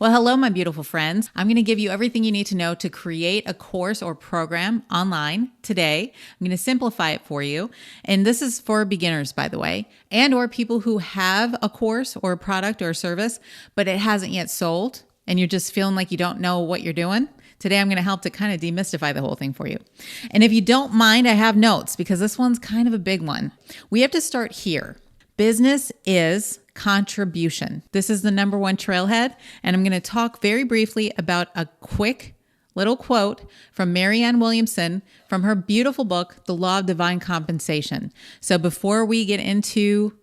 Well, hello, my beautiful friends. I'm going to give you everything you need to know to create a course or program online today. I'm going to simplify it for you. And this is for beginners, by the way, and or people who have a course or a product or a service, but it hasn't yet sold and you're just feeling like you don't know what you're doing. Today, I'm going to help to kind of demystify the whole thing for you. And if you don't mind, I have notes because this one's kind of a big one. We have to start here. Business is contribution. This is the number one trailhead. And I'm going to talk very briefly about a quick little quote from Marianne Williamson from her beautiful book, The Law of Divine Compensation. So before we get into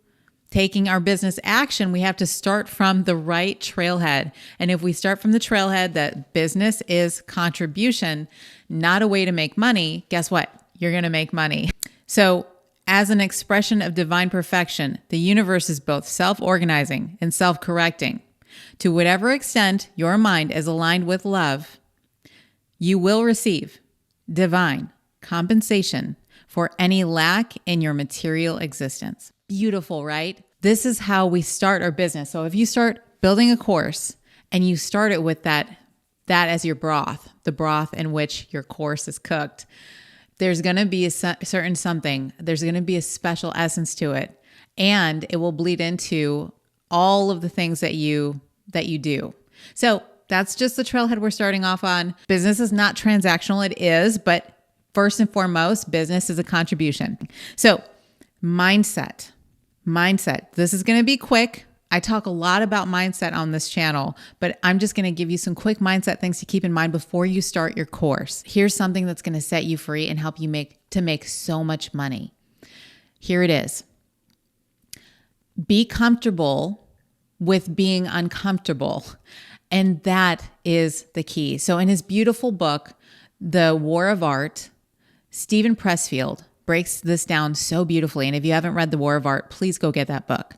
taking our business action, we have to start from the right trailhead. And if we start from the trailhead that business is contribution, not a way to make money, guess what? You're going to make money. So as an expression of divine perfection, the universe is both self-organizing and self-correcting. To whatever extent your mind is aligned with love, you will receive divine compensation for any lack in your material existence. Beautiful, right? This is how we start our business. So if you start building a course and you start it with that as your broth, the broth in which your course is cooked, there's going to be a certain something. There's going to be a special essence to it, and it will bleed into all of the things that you do. So that's just the trailhead we're starting off on. Business is not transactional. It is, but first and foremost, business is a contribution. So mindset. This is going to be quick. I talk a lot about mindset on this channel, but I'm just going to give you some quick mindset things to keep in mind before you start your course. Here's something that's going to set you free and help you make so much money. Here it is. Be comfortable with being uncomfortable. And that is the key. So in his beautiful book, The War of Art, Stephen Pressfield breaks this down so beautifully. And if you haven't read The War of Art, please go get that book.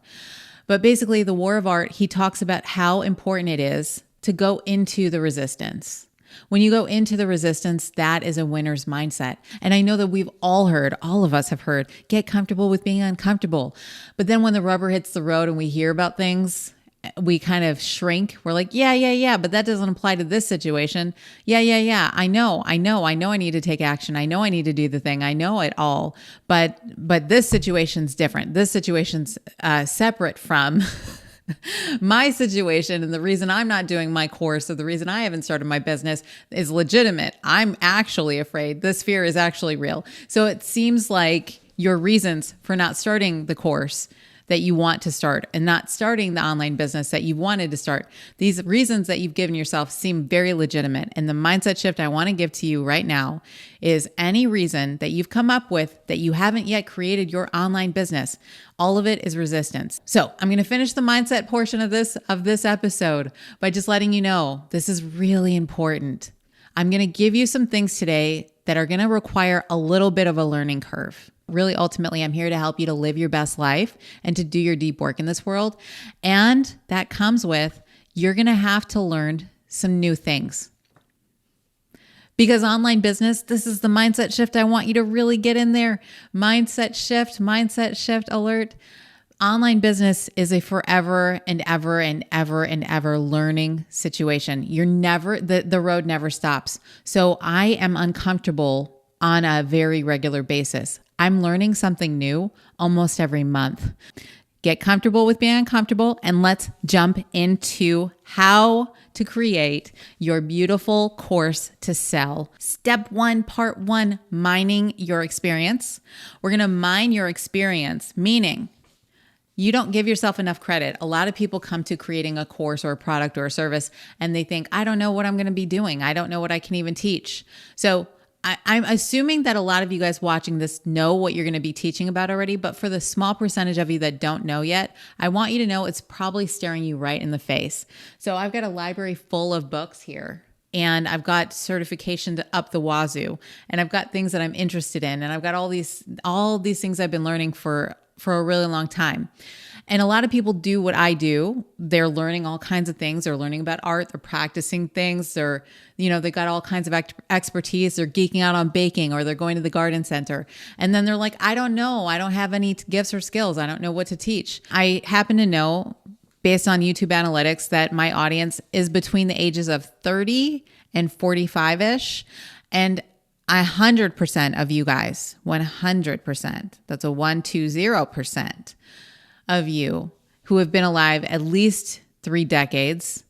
But basically, The War of Art, he talks about how important it is to go into the resistance. When you go into the resistance, that is a winner's mindset. And I know that we've all of us have heard, get comfortable with being uncomfortable. But then when the rubber hits the road and we hear about things, we kind of shrink. We're like, yeah, but that doesn't apply to this situation. Yeah. I know I need to take action. I know I need to do the thing. I know it all. But this situation's different. This situation's separate from my situation. And the reason I'm not doing my course or the reason I haven't started my business is legitimate. I'm actually afraid. This fear is actually real. So it seems like your reasons for not starting the course that you want to start and not starting the online business that you wanted to start. These reasons that you've given yourself seem very legitimate. And the mindset shift I want to give to you right now is any reason that you've come up with that you haven't yet created your online business. All of it is resistance. So I'm going to finish the mindset portion of this episode by just letting you know this is really important. I'm going to give you some things today that are going to require a little bit of a learning curve. Really, ultimately, I'm here to help you to live your best life and to do your deep work in this world. And that comes with, you're going to have to learn some new things. Because online business, this is the mindset shift I want you to really get in there. Mindset shift alert. Online business is a forever and ever learning situation. The road never stops. So I am uncomfortable on a very regular basis. I'm learning something new almost every month. Get comfortable with being uncomfortable and let's jump into how to create your beautiful course to sell. Step 1, part 1, mining your experience. We're going to mine your experience, meaning you don't give yourself enough credit. A lot of people come to creating a course or a product or a service and they think, I don't know what I'm going to be doing. I don't know what I can even teach. So I'm assuming that a lot of you guys watching this know what you're going to be teaching about already, but for the small percentage of you that don't know yet, I want you to know it's probably staring you right in the face. So I've got a library full of books here, and I've got certifications up the wazoo, and I've got things that I'm interested in, and I've got all these things I've been learning for a really long time. And a lot of people do what I do. They're learning all kinds of things. They're learning about art. They're practicing things. They got all kinds of expertise. They're geeking out on baking, or they're going to the garden center. And then they're like, I don't know. I don't have any gifts or skills. I don't know what to teach. I happen to know based on YouTube analytics that my audience is between the ages of 30 and 45-ish. And 100% of you guys, 100%, that's a 120% of you who have been alive at least 3 decades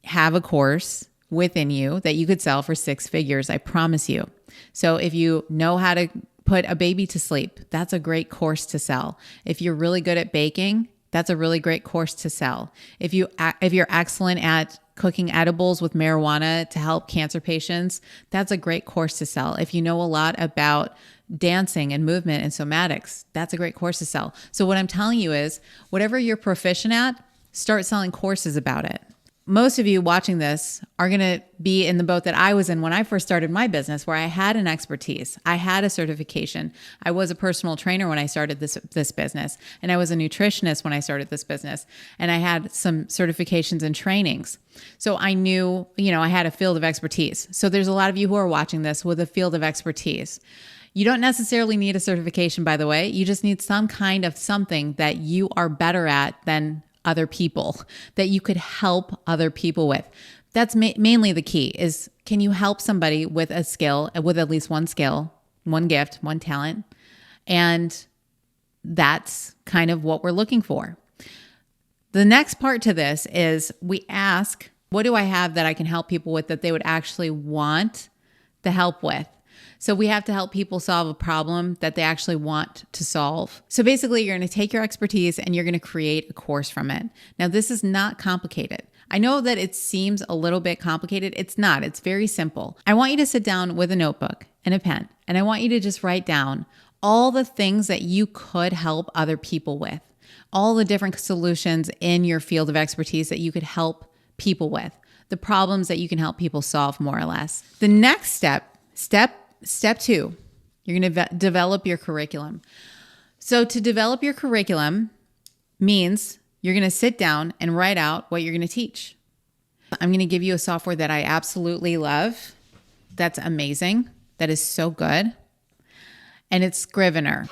have a course within you that you could sell for 6 figures. I promise you. So if you know how to put a baby to sleep, that's a great course to sell. If you're really good at baking, that's a really great course to sell. If you're excellent at cooking edibles with marijuana to help cancer patients, that's a great course to sell. If you know a lot about dancing and movement and somatics, that's a great course to sell. So what I'm telling you is, whatever you're proficient at, start selling courses about it. Most of you watching this are going to be in the boat that I was in when I first started my business, where I had an expertise. I had a certification. I was a personal trainer when I started this business, and I was a nutritionist when I started this business, and I had some certifications and trainings. So I knew, I had a field of expertise. So there's a lot of you who are watching this with a field of expertise. You don't necessarily need a certification, by the way. You just need some kind of something that you are better at than other people, that you could help other people with. That's mainly the key, is can you help somebody with a skill, with at least one skill, one gift, one talent? And that's kind of what we're looking for. The next part to this is we ask, what do I have that I can help people with that they would actually want the help with? So we have to help people solve a problem that they actually want to solve. So basically, you're going to take your expertise and you're going to create a course from it. Now, this is not complicated. I know that it seems a little bit complicated. It's not. It's very simple. I want you to sit down with a notebook and a pen, and I want you to just write down all the things that you could help other people with, all the different solutions in your field of expertise that you could help people with, the problems that you can help people solve, more or less. The next Step 2, you're going to develop your curriculum. So to develop your curriculum means you're going to sit down and write out what you're going to teach. I'm going to give you a software that I absolutely love. That's amazing. That is so good. And it's Scrivener.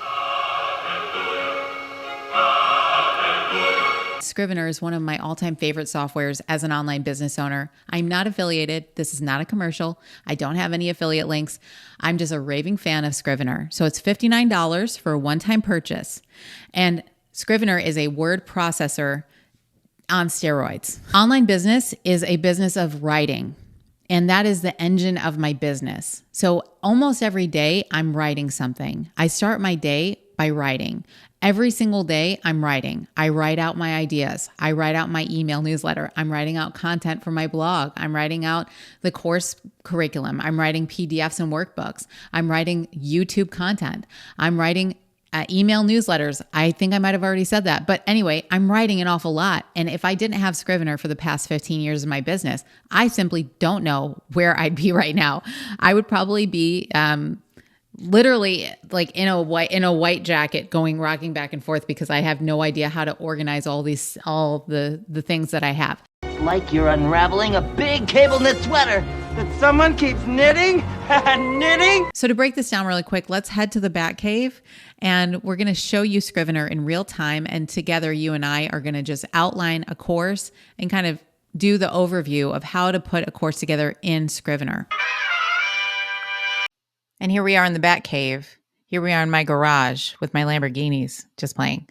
Scrivener is one of my all-time favorite softwares as an online business owner. I'm not affiliated. This is not a commercial. I don't have any affiliate links. I'm just a raving fan of Scrivener. So it's $59 for a one-time purchase. And Scrivener is a word processor on steroids. Online business is a business of writing, and that is the engine of my business. So almost every day I'm writing something. I start my day by writing. Every single day I'm writing. I write out my ideas. I write out my email newsletter. I'm writing out content for my blog. I'm writing out the course curriculum. I'm writing PDFs and workbooks. I'm writing YouTube content. I'm writing email newsletters. I think I might have already said that. But anyway, I'm writing an awful lot. And if I didn't have Scrivener for the past 15 years of my business, I simply don't know where I'd be right now. I would probably be literally like in a white jacket rocking back and forth, because I have no idea how to organize all the things that I have. It's like you're unraveling a big cable knit sweater that someone keeps knitting and knitting. So to break this down really quick, let's head to the Batcave, and we're going to show you Scrivener in real time. And together, you and I are going to just outline a course and kind of do the overview of how to put a course together in Scrivener. And here we are in the Batcave. Here we are in my garage with my Lamborghinis, just playing.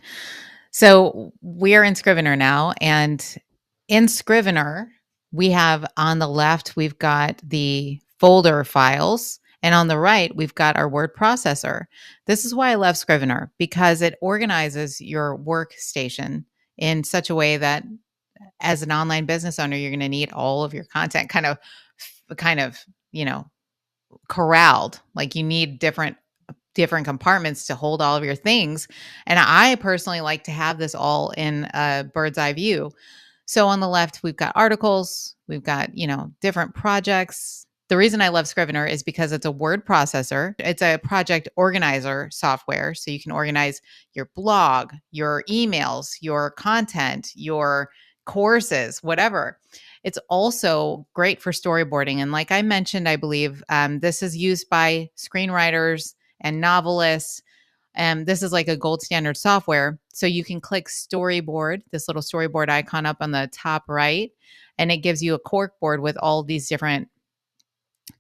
So we are in Scrivener now. And in Scrivener, we have on the left, we've got the folder files. And on the right, we've got our word processor. This is why I love Scrivener, because it organizes your workstation in such a way that as an online business owner, you're going to need all of your content kind of, corralled. Like you need different compartments to hold all of your things. And I personally like to have this all in a bird's eye view. So on the left, we've got articles, we've got, different projects. The reason I love Scrivener is because it's a word processor. It's a project organizer software. So you can organize your blog, your emails, your content, your courses, whatever. It's also great for storyboarding. And like I mentioned, I believe this is used by screenwriters and novelists. This is like a gold standard software. So you can click storyboard, this little storyboard icon up on the top right, and it gives you a cork board with all these different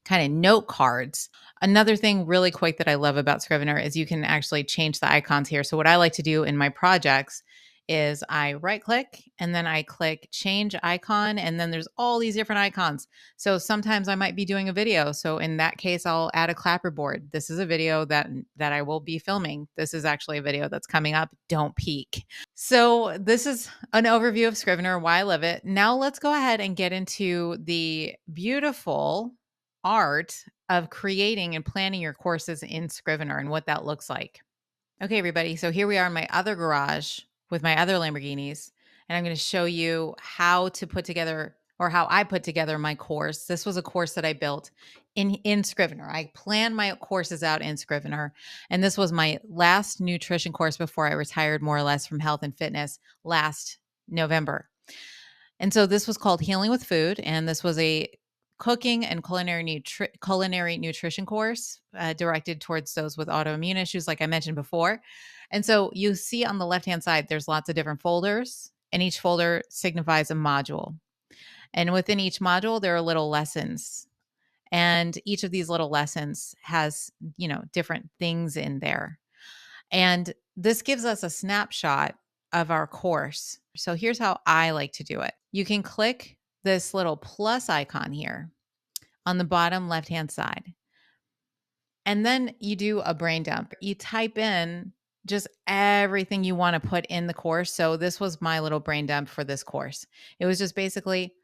kind of note cards. Another thing really quick that I love about Scrivener is you can actually change the icons here. So what I like to do in my projects is I right click and then I click change icon, and then there's all these different icons. So sometimes I might be doing a video. So in that case, I'll add a clapperboard. This is a video that I will be filming. This is actually a video that's coming up. Don't peek. So this is an overview of Scrivener, why I love it. Now let's go ahead and get into the beautiful art of creating and planning your courses in Scrivener and what that looks like. Okay, everybody. So here we are in my other garage with my other Lamborghinis, and I'm going to show you how to put together, or how I put together my course. This was a course that I built in Scrivener. I plan my courses out in Scrivener, and this was my last nutrition course before I retired more or less from health and fitness last November. And so this was called Healing with Food, and this was a cooking and culinary nutrition course directed towards those with autoimmune issues, like I mentioned before. And so you see on the left-hand side, there's lots of different folders, and each folder signifies a module. And within each module, there are little lessons. And each of these little lessons has, different things in there. And this gives us a snapshot of our course. So here's how I like to do it. You can click this little plus icon here on the bottom left-hand side. And then you do a brain dump. You type in just everything you want to put in the course. So this was my little brain dump for this course. It was just basically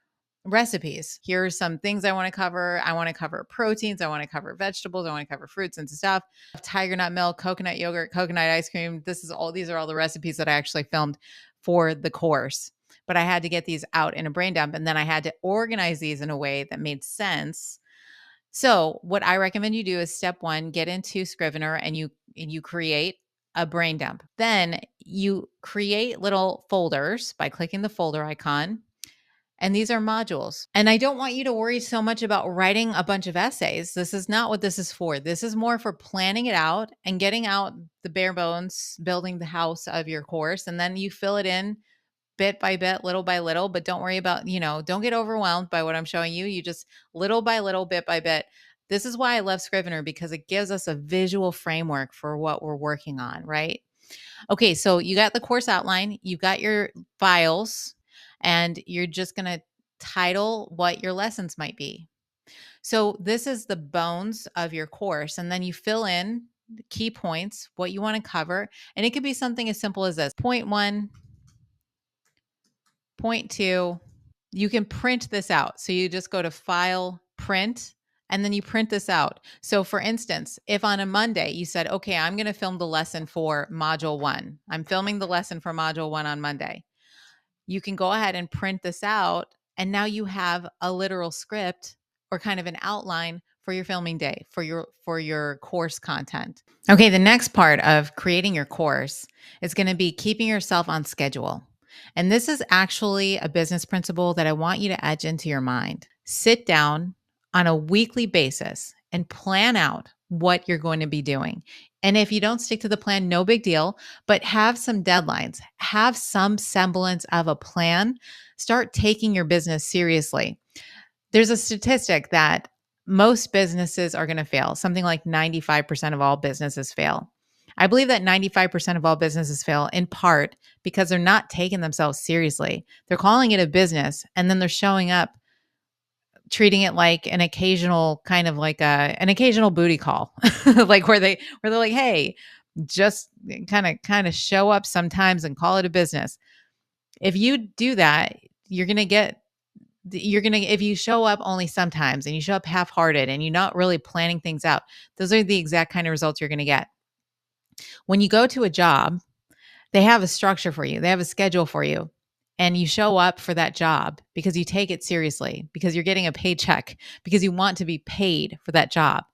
recipes. Here are some things I want to cover. I want to cover proteins. I want to cover vegetables. I want to cover fruits and stuff. Tiger nut milk, coconut yogurt, coconut ice cream. These are all the recipes that I actually filmed for the course. But I had to get these out in a brain dump, and then I had to organize these in a way that made sense. So what I recommend you do is step 1, get into Scrivener and you create a brain dump. Then you create little folders by clicking the folder icon. And these are modules. And I don't want you to worry so much about writing a bunch of essays. This is not what this is for. This is more for planning it out and getting out the bare bones, building the house of your course. And then you fill it in bit by bit, little by little, but don't worry about, don't get overwhelmed by what I'm showing you. You just little by little, bit by bit. This is why I love Scrivener, because it gives us a visual framework for what we're working on, right? Okay, so you got the course outline, you got your files, and you're just going to title what your lessons might be. So this is the bones of your course, and then you fill in the key points, what you want to cover, and it could be something as simple as this. Point 1, point 2, you can print this out. So you just go to File, Print, and then you print this out. So for instance, if on a Monday you said, okay, I'm going to film the lesson for Module 1. I'm filming the lesson for Module 1 on Monday. You can go ahead and print this out, and now you have a literal script or kind of an outline for your filming day, for your course content. Okay, the next part of creating your course is going to be keeping yourself on schedule. And this is actually a business principle that I want you to etch into your mind. Sit down on a weekly basis and plan out what you're going to be doing. And if you don't stick to the plan, no big deal, but have some deadlines, have some semblance of a plan. Start taking your business seriously. There's a statistic that most businesses are going to fail. Something like 95% of all businesses fail. I believe that 95% of all businesses fail in part because they're not taking themselves seriously. They're calling it a business, and then they're showing up treating it like an occasional kind of like an occasional booty call, like where they're like, hey, just kind of show up sometimes and call it a business. If you do that, if you show up only sometimes and you show up half-hearted and you're not really planning things out, those are the exact kind of results you're going to get. When you go to a job, they have a structure for you. They have a schedule for you. And you show up for that job because you take it seriously, because you're getting a paycheck, because you want to be paid for that job.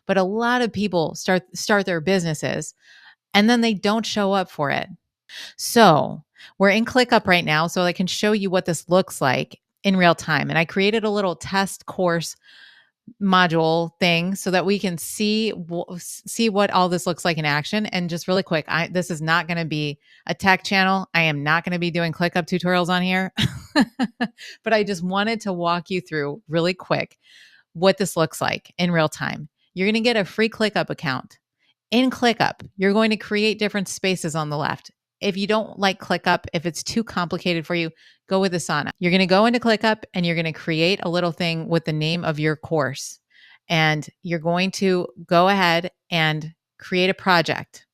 But a lot of people start their businesses and then they don't show up for it. So we're in ClickUp right now, so I can show you what this looks like in real time. And I created a little test course module thing so that we can see what all this looks like in action. And just really quick, this is not going to be a tech channel. I am not going to be doing ClickUp tutorials on here, but I just wanted to walk you through really quick what this looks like in real time. You're going to get a free ClickUp account. In ClickUp, you're going to create different spaces on the left. If you don't like ClickUp, if it's too complicated for you, go with Asana. You're going to go into ClickUp and you're going to create a little thing with the name of your course. And you're going to go ahead and create a project.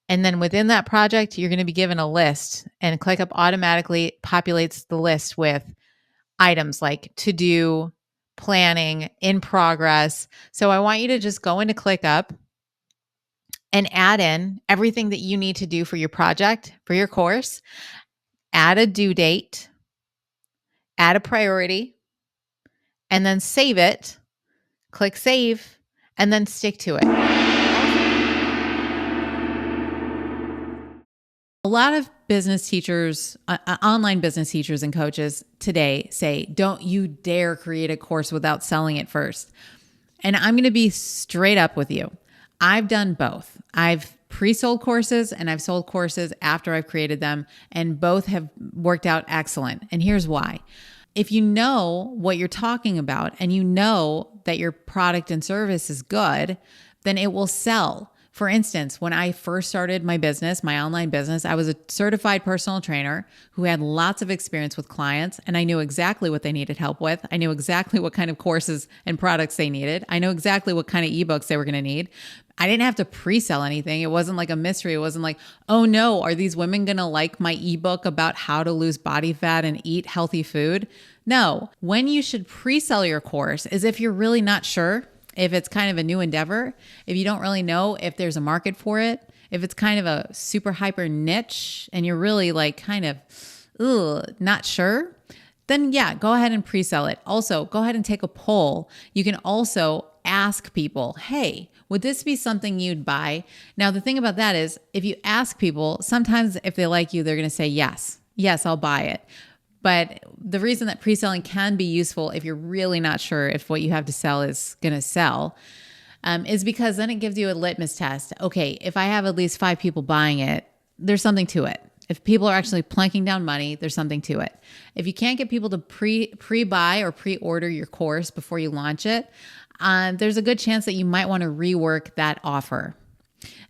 And then within that project, you're going to be given a list, and ClickUp automatically populates the list with items like to do, planning, in progress. So I want you to just go into ClickUp and add in everything that you need to do for your project, for your course. Add a due date, add a priority, and then save it. Click save, and then stick to it. A lot of business teachers, online business teachers and coaches today say, don't you dare create a course without selling it first. And I'm going to be straight up with you. I've done both. I've pre-sold courses and I've sold courses after I've created them, and both have worked out excellent. And here's why. If you know what you're talking about and you know that your product and service is good, then it will sell. For instance, when I first started my business, my online business, I was a certified personal trainer who had lots of experience with clients, and I knew exactly what they needed help with. I knew exactly what kind of courses and products they needed. I know exactly what kind of ebooks they were going to need. I didn't have to pre-sell anything. It wasn't like a mystery. It wasn't like, oh no, are these women going to like my ebook about how to lose body fat and eat healthy food? No. When you should pre-sell your course is if you're really not sure, if it's kind of a new endeavor, if you don't really know if there's a market for it, if it's kind of a super hyper niche and you're really like kind of not sure, then yeah, go ahead and pre-sell it. Also, go ahead and take a poll. You can also ask people, hey, would this be something you'd buy? Now, the thing about that is if you ask people, sometimes if they like you, they're going to say, yes, I'll buy it. But the reason that pre-selling can be useful if you're really not sure if what you have to sell is going to sell is because then it gives you a litmus test. Okay, if I have at least 5 people buying it, there's something to it. If people are actually plunking down money, there's something to it. If you can't get people to pre-buy or pre-order your course before you launch it, there's a good chance that you might want to rework that offer.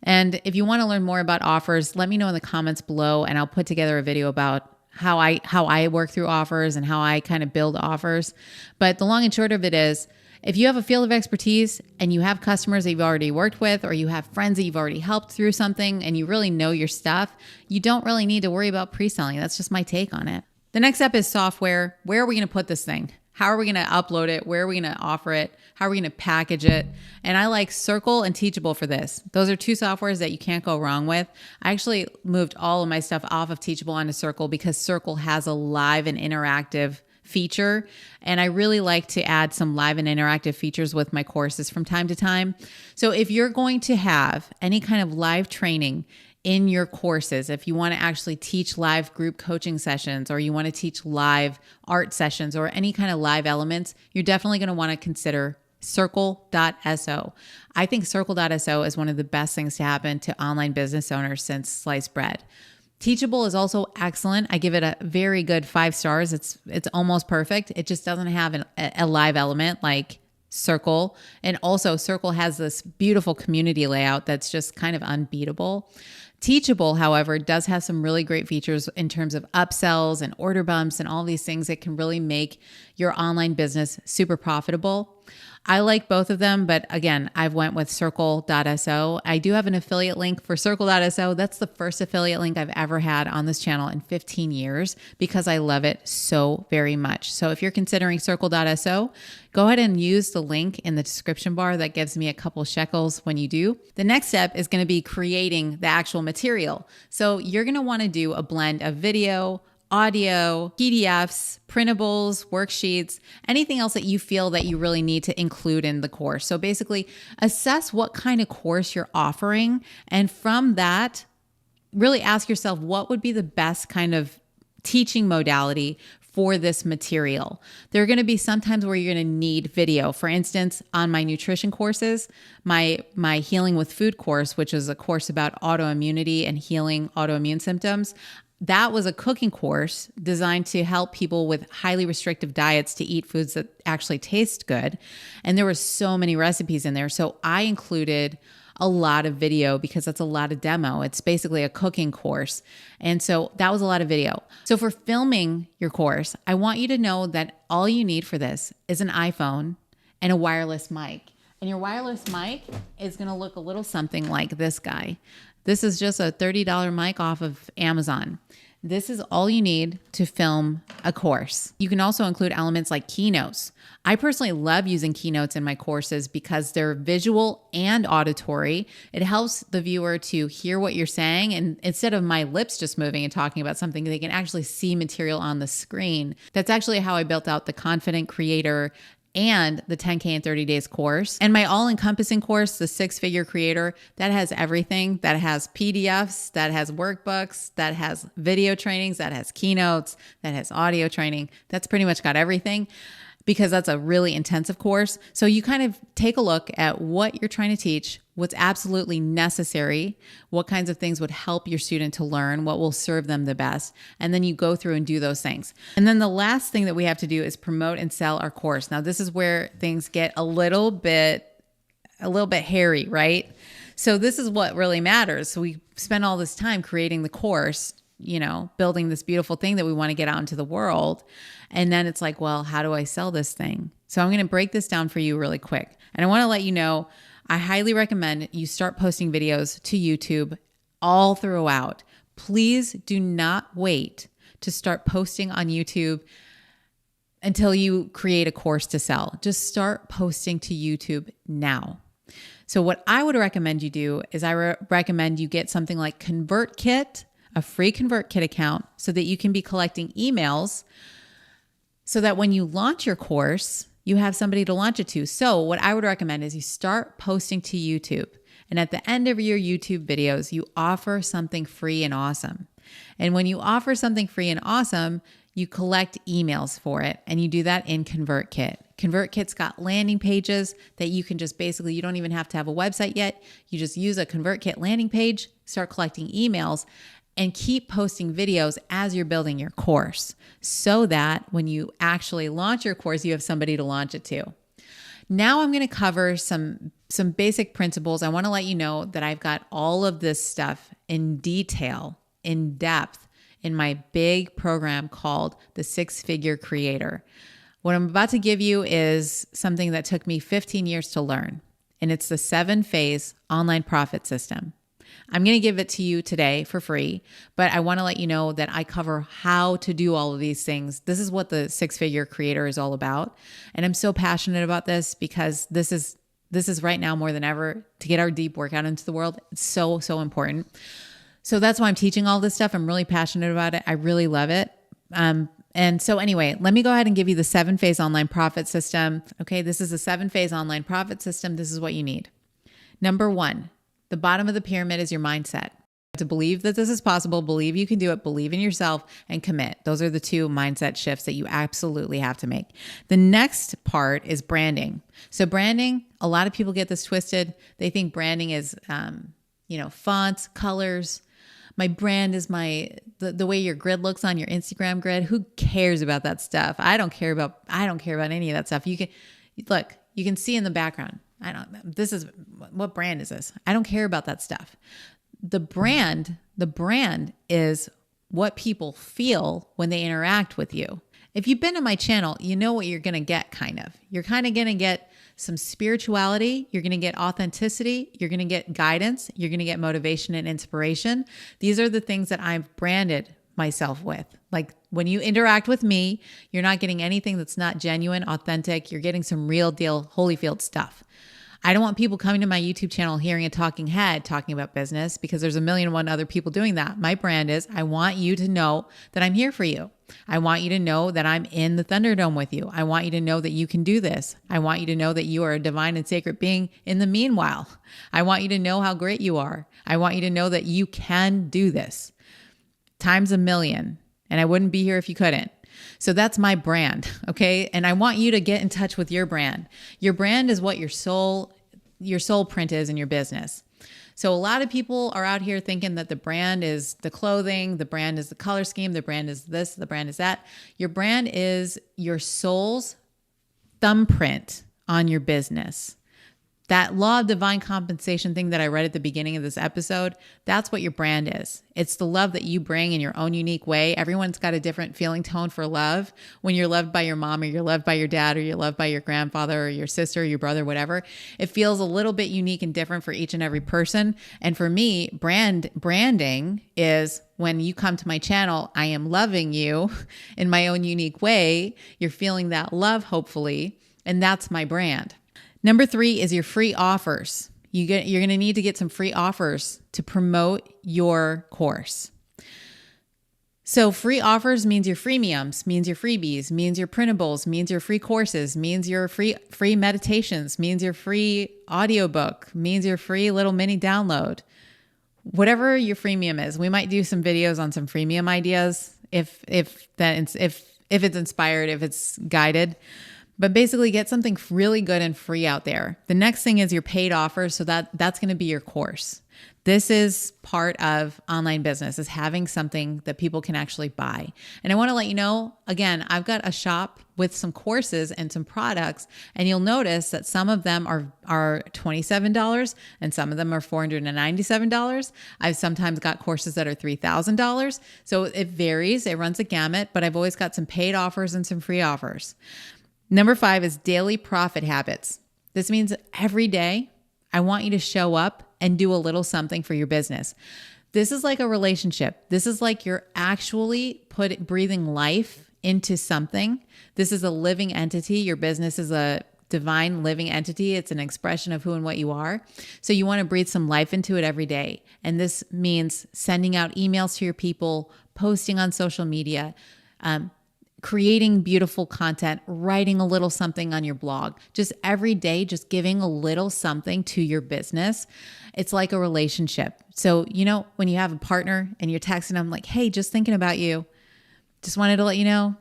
And if you want to learn more about offers, let me know in the comments below, and I'll put together a video about how I work through offers and how I kind of build offers. But the long and short of it is, if you have a field of expertise and you have customers that you've already worked with, or you have friends that you've already helped through something and you really know your stuff, you don't really need to worry about pre-selling. That's just my take on it. The next step is software. Where are we going to put this thing? How are we going to upload it? Where are we going to offer it? How are we going to package it? And I like Circle and Teachable for this. Those are 2 softwares that you can't go wrong with. I actually moved all of my stuff off of Teachable onto Circle because Circle has a live and interactive feature. And I really like to add some live and interactive features with my courses from time to time. So if you're going to have any kind of live training in your courses, if you want to actually teach live group coaching sessions, or you want to teach live art sessions, or any kind of live elements, you're definitely going to want to consider Circle.so. I think Circle.so is one of the best things to happen to online business owners since sliced bread. Teachable is also excellent. I give it a very good 5 stars. It's almost perfect. It just doesn't have a live element like Circle. And also Circle has this beautiful community layout that's just kind of unbeatable. Teachable, however, does have some really great features in terms of upsells and order bumps and all these things that can really make your online business super profitable. I like both of them, but again, I've went with Circle.so. I do have an affiliate link for Circle.so. That's the first affiliate link I've ever had on this channel in 15 years because I love it so very much. So if you're considering Circle.so, go ahead and use the link in the description bar. That gives me a couple shekels when you do. The next step is going to be creating the actual material. So you're going to want to do a blend of video, audio, PDFs, printables, worksheets, anything else that you feel that you really need to include in the course. So basically assess what kind of course you're offering. And from that, really ask yourself, what would be the best kind of teaching modality for this material. There are going to be some times where you're going to need video. For instance, on my nutrition courses, my Healing with Food course, which is a course about autoimmunity and healing autoimmune symptoms, that was a cooking course designed to help people with highly restrictive diets to eat foods that actually taste good. And there were so many recipes in there. So I included a lot of video because that's a lot of demo. It's basically a cooking course. And so that was a lot of video. So for filming your course, I want you to know that all you need for this is an iPhone and a wireless mic. And your wireless mic is going to look a little something like this guy. This is just a $30 mic off of Amazon. This is all you need to film a course. You can also include elements like keynotes. I personally love using keynotes in my courses because they're visual and auditory. It helps the viewer to hear what you're saying, and instead of my lips just moving and talking about something, they can actually see material on the screen. That's actually how I built out the Confident Creator and the 10K in 30 days course. And my all-encompassing course, the Six-Figure Creator, that has everything. That has PDFs, that has workbooks, that has video trainings, that has keynotes, that has audio training. That's pretty much got everything because that's a really intensive course. So you kind of take a look at what you're trying to teach, what's absolutely necessary, what kinds of things would help your student to learn, what will serve them the best, and then you go through and do those things. And then the last thing that we have to do is promote and sell our course. Now, this is where things get a little bit hairy, right? So this is what really matters. So we spend all this time creating the course, building this beautiful thing that we want to get out into the world. And then it's like, well, how do I sell this thing? So I'm going to break this down for you really quick. And I want to let you know, I highly recommend you start posting videos to YouTube all throughout. Please do not wait to start posting on YouTube until you create a course to sell. Just start posting to YouTube now. So what I would recommend you do is recommend you get something like ConvertKit, a free ConvertKit account, so that you can be collecting emails so that when you launch your course, you have somebody to launch it to. So what I would recommend is you start posting to YouTube. And at the end of your YouTube videos, you offer something free and awesome. And when you offer something free and awesome, you collect emails for it. And you do that in ConvertKit. ConvertKit's got landing pages that you can just basically, you don't even have to have a website yet. You just use a ConvertKit landing page, start collecting emails, and keep posting videos as you're building your course so that when you actually launch your course, you have somebody to launch it to. Now I'm going to cover some basic principles. I want to let you know that I've got all of this stuff in detail, in depth, in my big program called the Six-Figure Creator. What I'm about to give you is something that took me 15 years to learn, and it's the 7-phase online profit system. I'm going to give it to you today for free, but I want to let you know that I cover how to do all of these things. This is what the Six-Figure Creator is all about. And I'm so passionate about this because this is right now more than ever to get our deep work out into the world. It's so, so important. So that's why I'm teaching all this stuff. I'm really passionate about it. I really love it. And so anyway, let me go ahead and give you the 7-phase online profit system. Okay, this is a 7-phase online profit system. This is what you need. Number 1, the bottom of the pyramid is your mindset. To believe that this is possible, believe you can do it, believe in yourself, and commit. Those are the 2 mindset shifts that you absolutely have to make. The next part is branding. So branding, a lot of people get this twisted. They think branding is, fonts, colors. My brand is the way your grid looks on your Instagram grid. Who cares about that stuff? I don't care about any of that stuff. You can see in the background. What brand is this? I don't care about that stuff. The brand is what people feel when they interact with you. If you've been to my channel, you know what you're going to get kind of. You're kind of going to get some spirituality. You're going to get authenticity. You're going to get guidance. You're going to get motivation and inspiration. These are the things that I've branded myself with. Like when you interact with me, you're not getting anything that's not genuine, authentic. You're getting some real deal Holyfield stuff. I don't want people coming to my YouTube channel hearing a talking head talking about business because there's 1,000,001 other people doing that. My brand is I want you to know that I'm here for you. I want you to know that I'm in the Thunderdome with you. I want you to know that you can do this. I want you to know that you are a divine and sacred being in the meanwhile. I want you to know how great you are. I want you to know that you can do this times 1,000,000. And I wouldn't be here if you couldn't. So that's my brand. Okay. And I want you to get in touch with your brand. Your brand is what your soul print is in your business. So a lot of people are out here thinking that the brand is the clothing, the brand is the color scheme, the brand is this, the brand is that. Your brand is your soul's thumbprint on your business. That law of divine compensation thing that I read at the beginning of this episode, that's what your brand is. It's the love that you bring in your own unique way. Everyone's got a different feeling tone for love. When you're loved by your mom, or you're loved by your dad, or you're loved by your grandfather, or your sister, or your brother, whatever, it feels a little bit unique and different for each and every person. And for me, branding is when you come to my channel, I am loving you in my own unique way. You're feeling that love, hopefully, and that's my brand. Number 3 is your free offers. You're going to need to get some free offers to promote your course. So free offers means your freemiums, means your freebies, means your printables, means your free courses, means your free meditations, means your free audiobook, means your free little mini download. Whatever your freemium is. We might do some videos on some freemium ideas if it's inspired, if it's guided. But basically get something really good and free out there. The next thing is your paid offer. So that's going to be your course. This is part of online business, is having something that people can actually buy. And I want to let you know, again, I've got a shop with some courses and some products, and you'll notice that some of them are $27 and some of them are $497. I've sometimes got courses that are $3,000. So it varies. It runs a gamut, but I've always got some paid offers and some free offers. Number 5 is daily profit habits. This means every day I want you to show up and do a little something for your business. This is like a relationship. This is like you're actually breathing life into something. This is a living entity. Your business is a divine living entity. It's an expression of who and what you are. So you want to breathe some life into it every day. And this means sending out emails to your people, posting on social media, creating beautiful content, writing a little something on your blog, just every day, just giving a little something to your business. It's like a relationship. So, when you have a partner and you're texting them like, hey, just thinking about you, just wanted to let you know,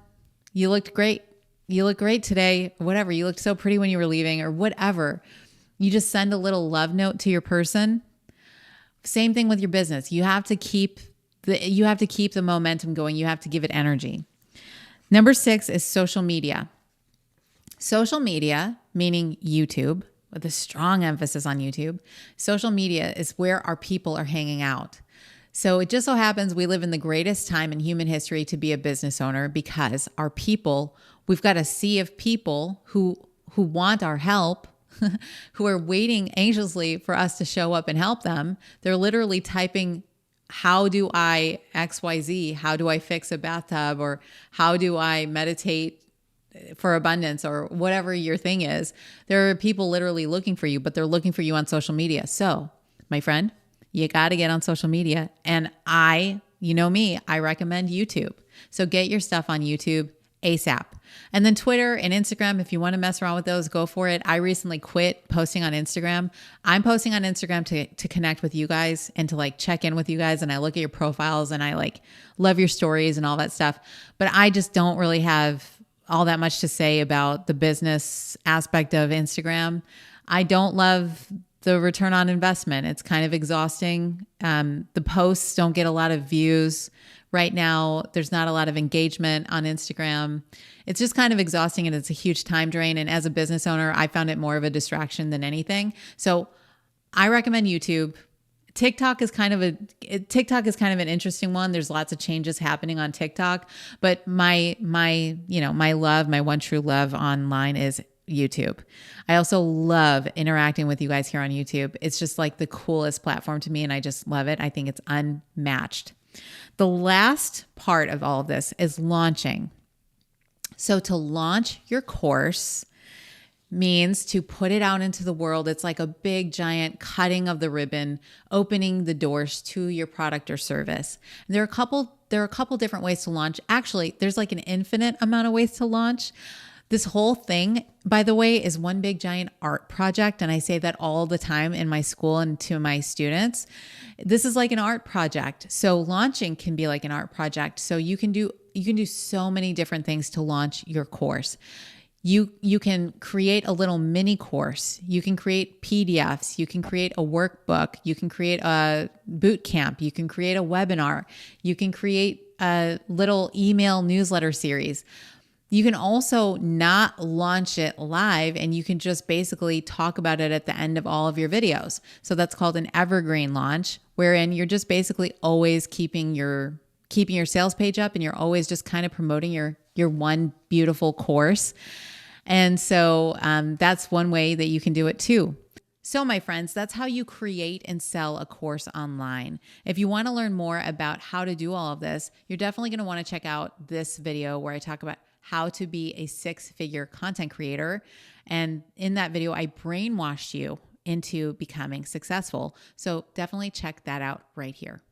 you looked great. You look great today, whatever. You looked so pretty when you were leaving or whatever. You just send a little love note to your person. Same thing with your business. You have to keep the momentum going. You have to give it energy. Number 6 is social media. Social media, meaning YouTube, with a strong emphasis on YouTube. Social media is where our people are hanging out. So it just so happens we live in the greatest time in human history to be a business owner, because our people, we've got a sea of people who want our help, who are waiting anxiously for us to show up and help them. They're literally typing, how do I XYZ? How do I fix a bathtub? Or how do I meditate for abundance, or whatever your thing is? There are people literally looking for you, but they're looking for you on social media. So, my friend, you got to get on social media. And you know me, I recommend YouTube. So get your stuff on YouTube ASAP. And then Twitter and Instagram, if you want to mess around with those, go for it. I recently quit posting on Instagram. I'm posting on Instagram to connect with you guys and to check in with you guys. And I look at your profiles and I love your stories and all that stuff. But I just don't really have all that much to say about the business aspect of Instagram. I don't love the return on investment. It's kind of exhausting. The posts don't get a lot of views. Right now, there's not a lot of engagement on Instagram. It's just kind of exhausting, and it's a huge time drain. And as a business owner, I found it more of a distraction than anything. So I recommend YouTube. TikTok is kind of an interesting one. There's lots of changes happening on TikTok, but my love, my one true love online is YouTube. I also love interacting with you guys here on YouTube. It's just the coolest platform to me, and I just love it. I think it's unmatched. The last part of all of this is launching. So to launch your course means to put it out into the world. It's like a big giant cutting of the ribbon, opening the doors to your product or service. And there are a couple different ways to launch. Actually, there's an infinite amount of ways to launch. This whole thing, by the way, is one big giant art project. And I say that all the time in my school and to my students. This is like an art project. So launching can be like an art project. So you can do You can do so many different things to launch your course. You can create a little mini course. You can create PDFs. You can create a workbook. You can create a boot camp. You can create a webinar. You can create a little email newsletter series. You can also not launch it live, and you can just basically talk about it at the end of all of your videos. So that's called an evergreen launch, wherein you're just basically always keeping your sales page up, and you're always just kind of promoting your one beautiful course. And so that's one way that you can do it too. So my friends, that's how you create and sell a course online. If you want to learn more about how to do all of this, you're definitely going to want to check out this video where I talk about how to be a 6-figure content creator. And in that video, I brainwashed you into becoming successful. So definitely check that out right here.